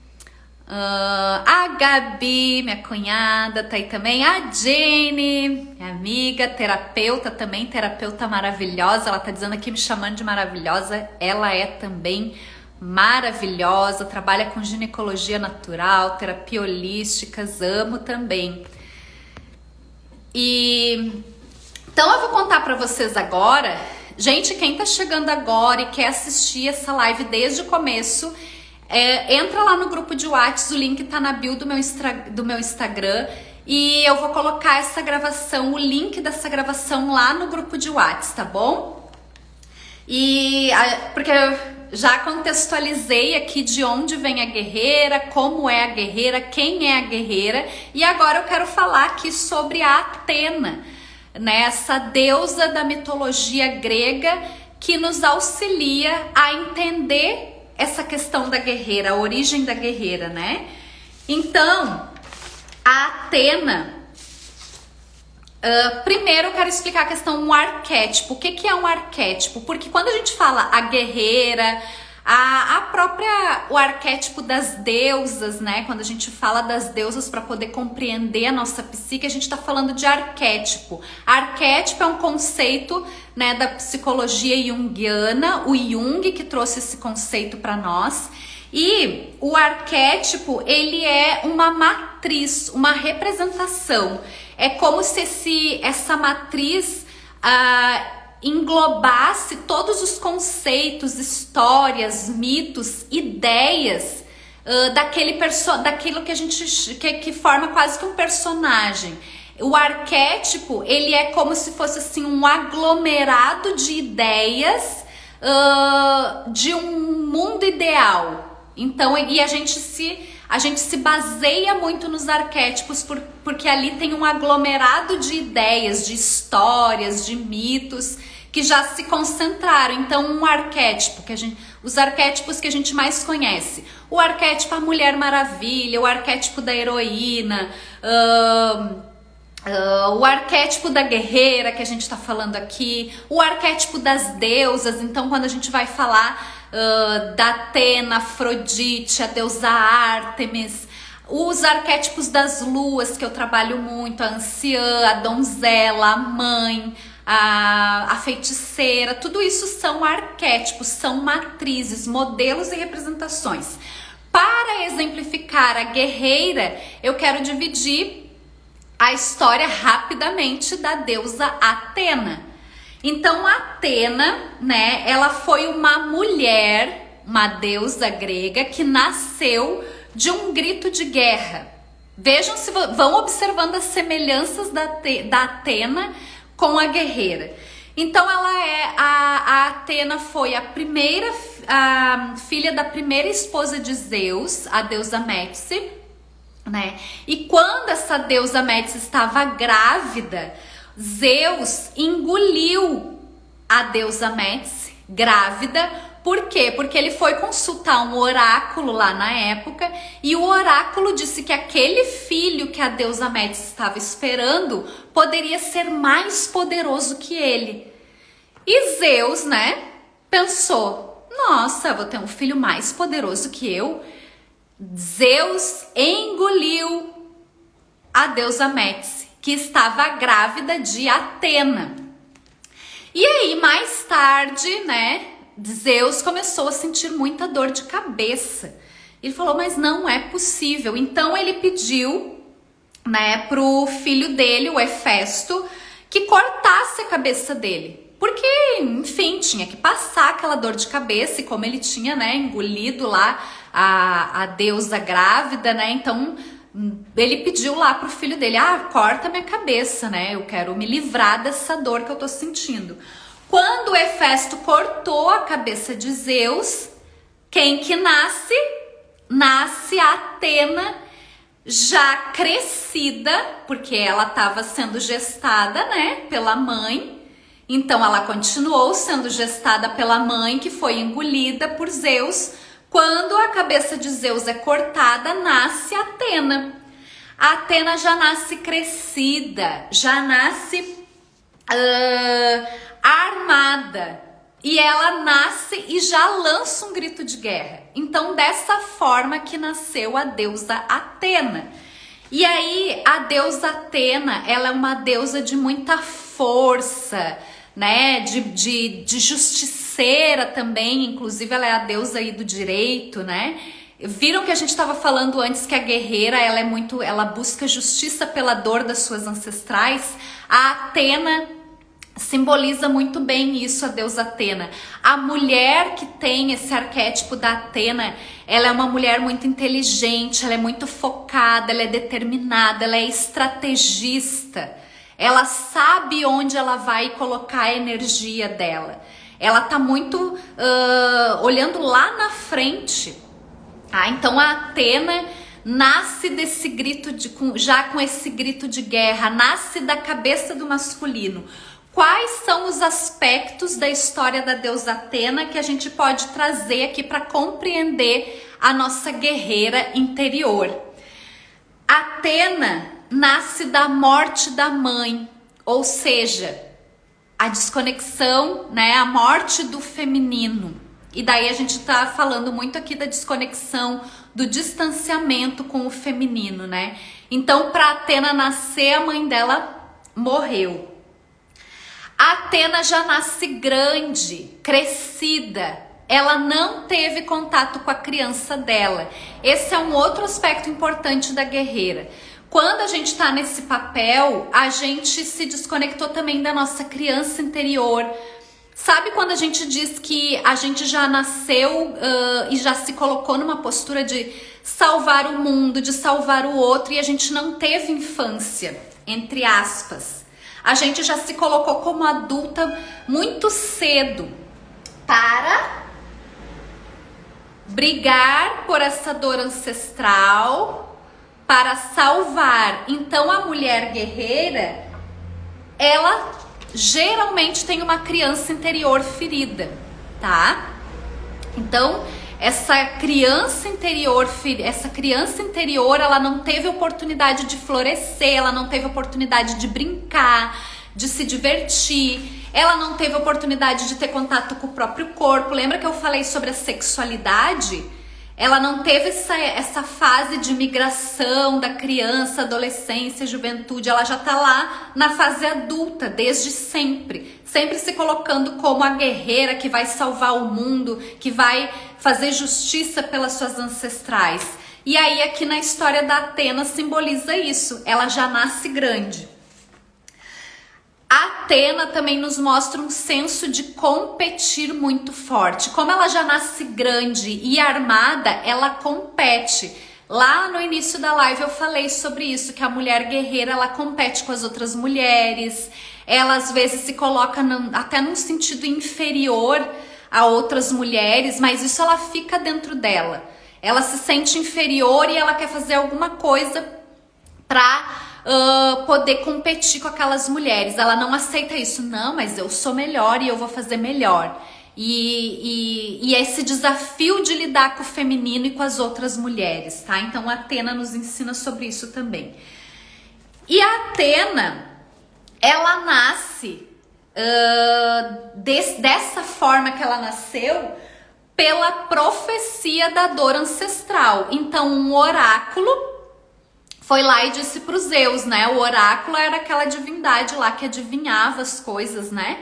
A: A Gabi, minha cunhada, tá aí também. A Jenny, minha amiga, terapeuta também, terapeuta maravilhosa. Ela tá dizendo aqui, me chamando de maravilhosa. Ela é também maravilhosa, trabalha com ginecologia natural, terapia holísticas, amo também. Então eu vou contar pra vocês agora. Gente, quem tá chegando agora e quer assistir essa live desde o começo, entra lá no grupo de WhatsApp, o link tá na bio do meu Instagram, e eu vou colocar essa gravação, o link dessa gravação lá no grupo de WhatsApp, tá bom? Porque eu já contextualizei aqui de onde vem a guerreira, como é a guerreira, quem é a guerreira, e agora eu quero falar aqui sobre a Atena, né, essa deusa da mitologia grega que nos auxilia a entender essa questão da guerreira, a origem da guerreira, né? Então, a Atena, primeiro eu quero explicar a questão um arquétipo. O que é um arquétipo? Porque quando a gente fala a guerreira, o arquétipo das deusas, né? Quando a gente fala das deusas para poder compreender a nossa psique, a gente está falando de arquétipo. Arquétipo é um conceito, né, da psicologia junguiana, o Jung que trouxe esse conceito para nós. E o arquétipo, ele é uma matriz, uma representação. É como se essa matriz englobasse todos os conceitos, histórias, mitos, ideias daquilo que a gente que forma quase que um personagem. O arquétipo, ele é como se fosse assim um aglomerado de ideias de um mundo ideal. Então, e a gente se baseia muito nos arquétipos porque ali tem um aglomerado de ideias, de histórias, de mitos que já se concentraram. Então, um arquétipo os arquétipos que a gente mais conhece, o arquétipo a Mulher Maravilha, o arquétipo da heroína, o arquétipo da guerreira que a gente está falando aqui, o arquétipo das deusas. Então, quando a gente vai falar da Atena, Afrodite, a deusa Ártemis, os arquétipos das luas que eu trabalho muito, a anciã, a donzela, a mãe, a feiticeira, tudo isso são arquétipos, são matrizes, modelos e representações. Para exemplificar a guerreira, eu quero dividir a história rapidamente da deusa Atena. Então, Atena, né, ela foi uma mulher, uma deusa grega que nasceu de um grito de guerra. Vejam se vão observando as semelhanças da Atena com a guerreira. Então, a Atena foi a filha da primeira esposa de Zeus, a deusa Médice, né? E quando essa deusa Médice estava grávida, Zeus engoliu a deusa Médice grávida. Por quê? Porque ele foi consultar um oráculo lá na época e o oráculo disse que aquele filho que a deusa Médice estava esperando poderia ser mais poderoso que ele. E Zeus, né, pensou, nossa, vou ter um filho mais poderoso que eu. Zeus engoliu a deusa Médice, que estava grávida de Atena. E aí, mais tarde, né, Zeus começou a sentir muita dor de cabeça. Ele falou, mas não é possível. Então ele pediu, né, pro filho dele, o Hefesto, que cortasse a cabeça dele. Porque, enfim, tinha que passar aquela dor de cabeça. E como ele tinha, né, engolido lá a deusa grávida, né, então ele pediu lá pro filho dele, corta minha cabeça, né, eu quero me livrar dessa dor que eu tô sentindo. Quando o Hefesto cortou a cabeça de Zeus, quem que nasce? Nasce a Atena, já crescida, porque ela estava sendo gestada, né, pela mãe. Então ela continuou sendo gestada pela mãe, que foi engolida por Zeus. Quando a cabeça de Zeus é cortada, nasce Atena. A Atena já nasce crescida, já nasce armada. e ela nasce e já lança um grito de guerra. Então, dessa forma que nasceu a deusa Atena. E aí, a deusa Atena, ela é uma deusa de muita força, né? De justiceira também, inclusive ela é a deusa aí do direito, né? Viram que a gente estava falando antes que a guerreira, ela busca justiça pela dor das suas ancestrais. A Atena simboliza muito bem isso, a deusa Atena. A mulher que tem esse arquétipo da Atena, ela é uma mulher muito inteligente, ela é muito focada, ela é determinada, ela é estrategista. Ela sabe onde ela vai colocar a energia dela. Ela tá muito olhando lá na frente. Ah, então a Atena nasce desse grito já com esse grito de guerra, nasce da cabeça do masculino. Quais são os aspectos da história da deusa Atena que a gente pode trazer aqui para compreender a nossa guerreira interior? Atena nasce da morte da mãe, ou seja, a desconexão, né, a morte do feminino. E daí a gente tá falando muito aqui da desconexão, do distanciamento com o feminino, né? Então, para Atena nascer, a mãe dela morreu. A Atena já nasce grande, crescida. Ela não teve contato com a criança dela. Esse é um outro aspecto importante da guerreira. Quando a gente tá nesse papel, a gente se desconectou também da nossa criança interior. Sabe quando a gente diz que a gente já nasceu e já se colocou numa postura de salvar o mundo, de salvar o outro, e a gente não teve infância, entre aspas. A gente já se colocou como adulta muito cedo para brigar por essa dor ancestral, para salvar. Então a mulher guerreira, ela geralmente tem uma criança interior ferida, tá? Então, essa criança interior, ela não teve oportunidade de florescer, ela não teve oportunidade de brincar, de se divertir, ela não teve oportunidade de ter contato com o próprio corpo. Lembra que eu falei sobre a sexualidade? Ela não teve essa fase de migração da criança, adolescência, juventude. Ela já tá lá na fase adulta, desde sempre. Sempre se colocando como a guerreira que vai salvar o mundo, que vai fazer justiça pelas suas ancestrais. E aí aqui na história da Atena simboliza isso. Ela já nasce grande. A Atena também nos mostra um senso de competir muito forte. Como ela já nasce grande e armada, ela compete. Lá no início da live eu falei sobre isso, que a mulher guerreira, ela compete com as outras mulheres. Ela às vezes se coloca até num sentido inferior a outras mulheres, mas isso ela fica dentro dela. Ela se sente inferior e ela quer fazer alguma coisa para poder competir com aquelas mulheres. Ela não aceita isso. Não, mas eu sou melhor e eu vou fazer melhor. E esse desafio de lidar com o feminino e com as outras mulheres, tá? Então a Atena nos ensina sobre isso também. E a Atena, ela nasce dessa forma que ela nasceu, pela profecia da dor ancestral. Então um oráculo foi lá e disse para os Zeus, né? O oráculo era aquela divindade lá que adivinhava as coisas, né?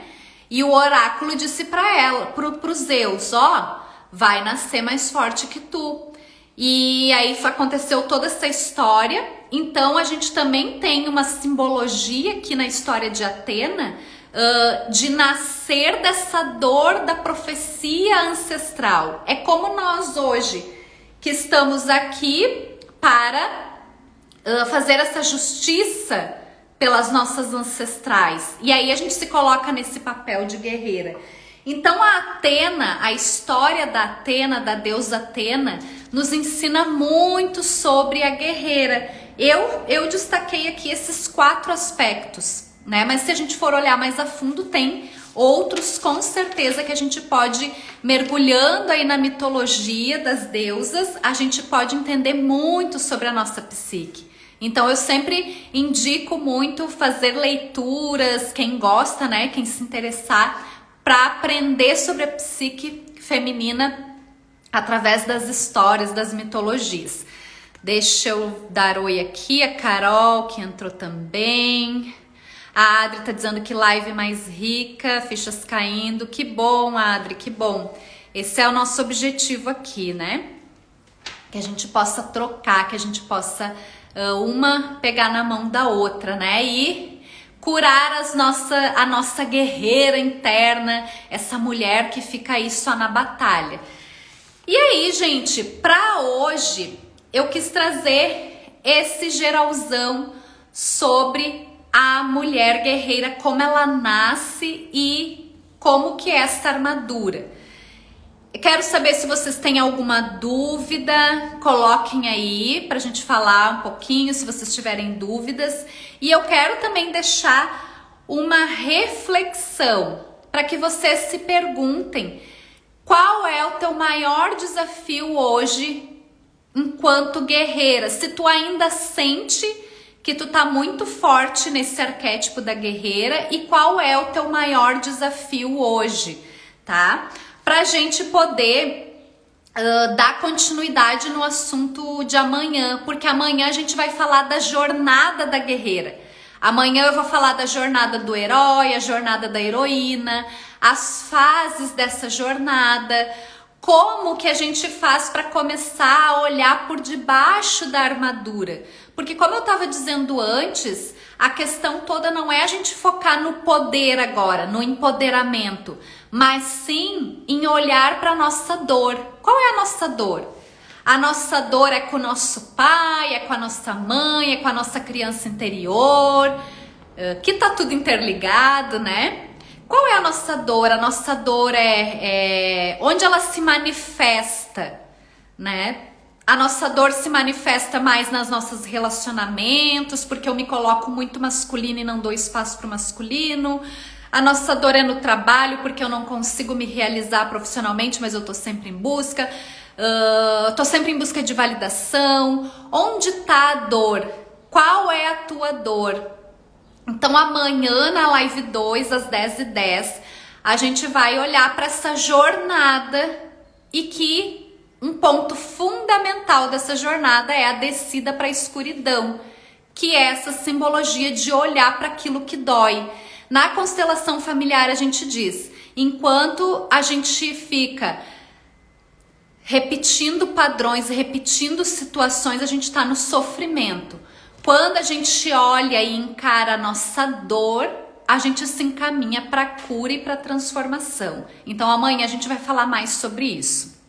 A: E o oráculo disse para ela, pro Zeus, ó, vai nascer mais forte que tu. E aí aconteceu toda essa história. Então a gente também tem uma simbologia aqui na história de Atena, de nascer dessa dor da profecia ancestral. É como nós hoje, que estamos aqui para fazer essa justiça pelas nossas ancestrais. E aí a gente se coloca nesse papel de guerreira. Então a Atena, a história da Atena, da deusa Atena, nos ensina muito sobre a guerreira. Eu destaquei aqui esses 4 aspectos, né? Mas se a gente for olhar mais a fundo, tem outros com certeza que a gente pode, mergulhando aí na mitologia das deusas, a gente pode entender muito sobre a nossa psique. Então eu sempre indico muito fazer leituras, quem gosta, né, quem se interessar, para aprender sobre a psique feminina através das histórias, das mitologias. Deixa eu dar oi aqui, a Carol que entrou também. A Adri tá dizendo que live mais rica, fichas caindo. Que bom, Adri, que bom. Esse é o nosso objetivo aqui, né? Que a gente possa trocar, que a gente possa uma pegar na mão da outra, né? E curar a nossa guerreira interna, essa mulher que fica aí só na batalha. E aí, gente, pra hoje eu quis trazer esse geralzão sobre a mulher guerreira, como ela nasce e como que é essa armadura. Eu quero saber se vocês têm alguma dúvida, coloquem aí pra gente falar um pouquinho, se vocês tiverem dúvidas. E eu quero também deixar uma reflexão para que vocês se perguntem qual é o teu maior desafio hoje enquanto guerreira. Se tu ainda sente que tu tá muito forte nesse arquétipo da guerreira e qual é o teu maior desafio hoje, tá? Pra gente poder dar continuidade no assunto de amanhã, porque amanhã a gente vai falar da jornada da guerreira. Amanhã eu vou falar da jornada do herói, a jornada da heroína, as fases dessa jornada, como que a gente faz para começar a olhar por debaixo da armadura. Porque como eu estava dizendo antes, a questão toda não é a gente focar no poder agora, no empoderamento, mas sim em olhar para a nossa dor. Qual é a nossa dor? A nossa dor é com o nosso pai, é com a nossa mãe, é com a nossa criança interior, que tá tudo interligado, né? Qual é a nossa dor? A nossa dor é onde ela se manifesta, né? A nossa dor se manifesta mais nos nossos relacionamentos, porque eu me coloco muito masculina e não dou espaço para o masculino. A nossa dor é no trabalho, porque eu não consigo me realizar profissionalmente, mas eu tô sempre em busca. Tô sempre em busca de validação. Onde tá a dor? Qual é a tua dor? Então amanhã na live 2 às 10h10 a gente vai olhar para essa jornada e que um ponto fundamental dessa jornada é a descida para a escuridão, que é essa simbologia de olhar para aquilo que dói. Na constelação familiar a gente diz, enquanto a gente fica repetindo padrões, repetindo situações, a gente está no sofrimento. Quando a gente olha e encara a nossa dor, a gente se encaminha para a cura e para a transformação. Então amanhã a gente vai falar mais sobre isso.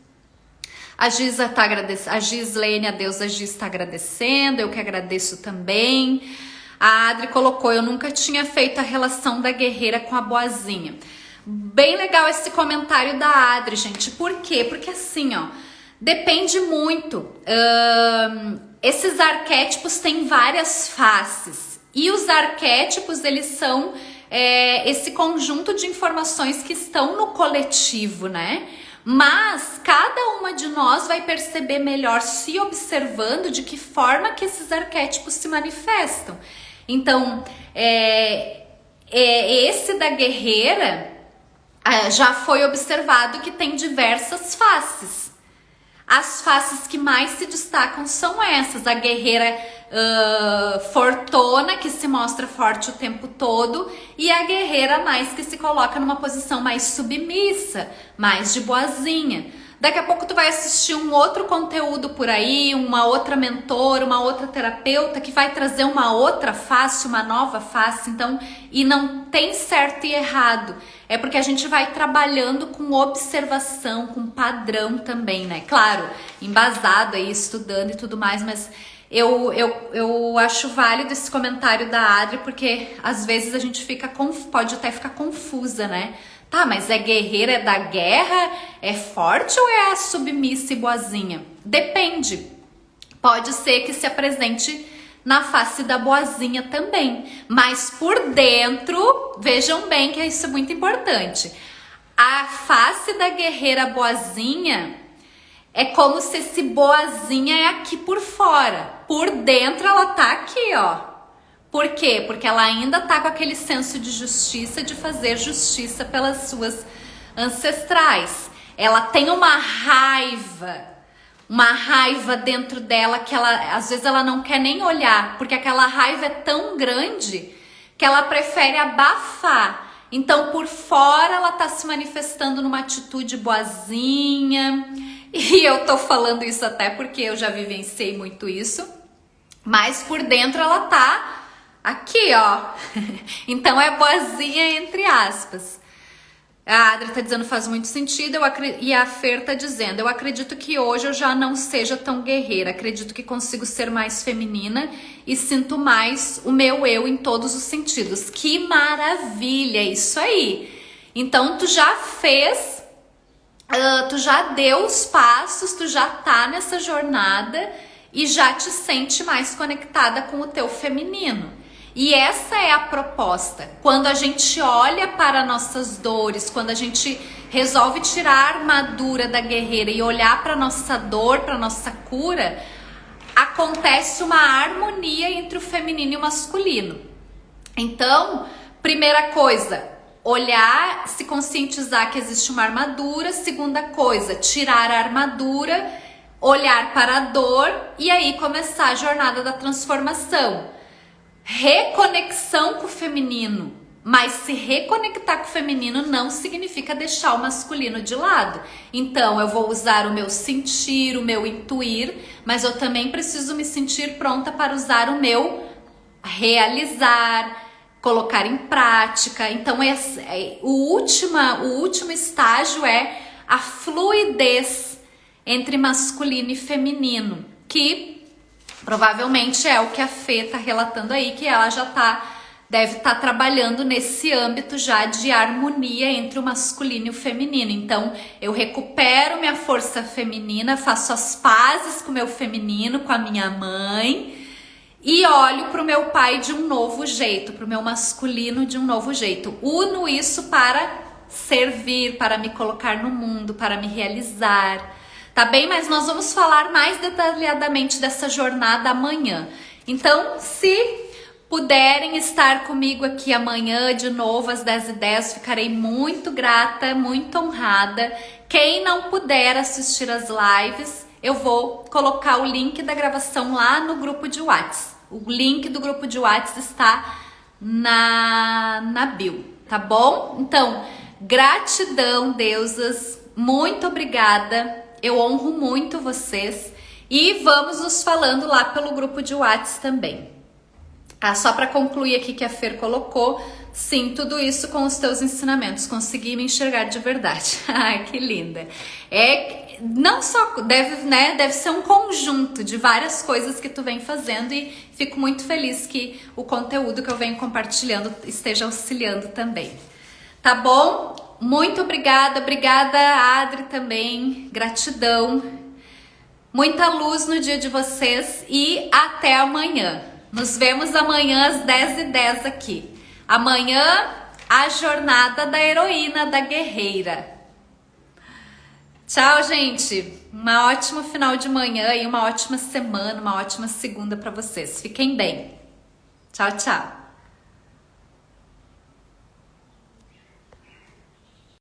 A: A Giza tá agradecendo, a Gislene, a deusa Giz está agradecendo, eu que agradeço também. A Adri colocou, eu nunca tinha feito a relação da guerreira com a boazinha. Bem legal esse comentário da Adri, gente. Por quê? Porque assim, ó, depende muito. Esses arquétipos têm várias faces. E os arquétipos, eles são esse conjunto de informações que estão no coletivo, né? Mas cada uma de nós vai perceber melhor se observando de que forma que esses arquétipos se manifestam. Então, esse da guerreira já foi observado que tem diversas faces. As faces que mais se destacam são essas, a guerreira fortona, que se mostra forte o tempo todo, e a guerreira mais que se coloca numa posição mais submissa, mais de boazinha. Daqui a pouco tu vai assistir um outro conteúdo por aí, uma outra mentora, uma outra terapeuta que vai trazer uma outra face, uma nova face, então, e não tem certo e errado. É porque a gente vai trabalhando com observação, com padrão também, né? Claro, embasado aí, estudando e tudo mais, mas eu acho válido esse comentário da Adri, porque às vezes a gente pode até ficar confusa, né? Tá, mas é guerreira, é da guerra, é forte ou é a submissa e boazinha? Depende. Pode ser que se apresente na face da boazinha também. Mas por dentro, vejam bem que isso é muito importante. A face da guerreira boazinha é como se esse boazinha é aqui por fora. Por dentro ela tá aqui, ó. Por quê? Porque ela ainda tá com aquele senso de justiça, de fazer justiça pelas suas ancestrais. Ela tem uma raiva dentro dela que ela, às vezes ela não quer nem olhar, porque aquela raiva é tão grande que ela prefere abafar. Então, por fora, ela tá se manifestando numa atitude boazinha. E eu tô falando isso até porque eu já vivenciei muito isso. Mas por dentro ela tá aqui, ó. Então é boazinha entre aspas. A Adri tá dizendo faz muito sentido, e a Fer tá dizendo, eu acredito que hoje eu já não seja tão guerreira, acredito que consigo ser mais feminina e sinto mais o meu eu em todos os sentidos. Que maravilha, isso aí! Então tu já fez, tu já deu os passos, tu já tá nessa jornada e já te sente mais conectada com o teu feminino. E essa é a proposta. Quando a gente olha para nossas dores, quando a gente resolve tirar a armadura da guerreira e olhar para nossa dor, para nossa cura, acontece uma harmonia entre o feminino e o masculino. Então, primeira coisa, olhar, se conscientizar que existe uma armadura. Segunda coisa, tirar a armadura, olhar para a dor e aí começar a jornada da transformação. Reconexão com o feminino, mas se reconectar com o feminino não significa deixar o masculino de lado. Então eu vou usar o meu sentir, o meu intuir, mas eu também preciso me sentir pronta para usar o meu realizar, colocar em prática. Então o último estágio é a fluidez entre masculino e feminino, que provavelmente é o que a Fê tá relatando aí, que ela já deve estar trabalhando nesse âmbito já de harmonia entre o masculino e o feminino. Então, eu recupero minha força feminina, faço as pazes com o meu feminino, com a minha mãe, e olho para o meu pai de um novo jeito, para o meu masculino de um novo jeito. Uno isso para servir, para me colocar no mundo, para me realizar. Tá bem? Mas nós vamos falar mais detalhadamente dessa jornada amanhã. Então, se puderem estar comigo aqui amanhã de novo às 10h10, ficarei muito grata, muito honrada. Quem não puder assistir as lives, eu vou colocar o link da gravação lá no grupo de WhatsApp. O link do grupo de WhatsApp está na bio, tá bom? Então, gratidão, deusas, muito obrigada. Eu honro muito vocês e vamos nos falando lá pelo grupo de WhatsApp também. Só para concluir aqui que a Fer colocou, sim, tudo isso com os teus ensinamentos, consegui me enxergar de verdade. Ai, que linda. Não só deve ser um conjunto de várias coisas que tu vem fazendo e fico muito feliz que o conteúdo que eu venho compartilhando esteja auxiliando também. Tá bom? Muito obrigada, Adri também, gratidão, muita luz no dia de vocês e até amanhã. Nos vemos amanhã às 10h10 aqui. Amanhã, a jornada da heroína, da guerreira. Tchau, gente. Um ótimo final de manhã e uma ótima semana, uma ótima segunda para vocês. Fiquem bem. Tchau, tchau.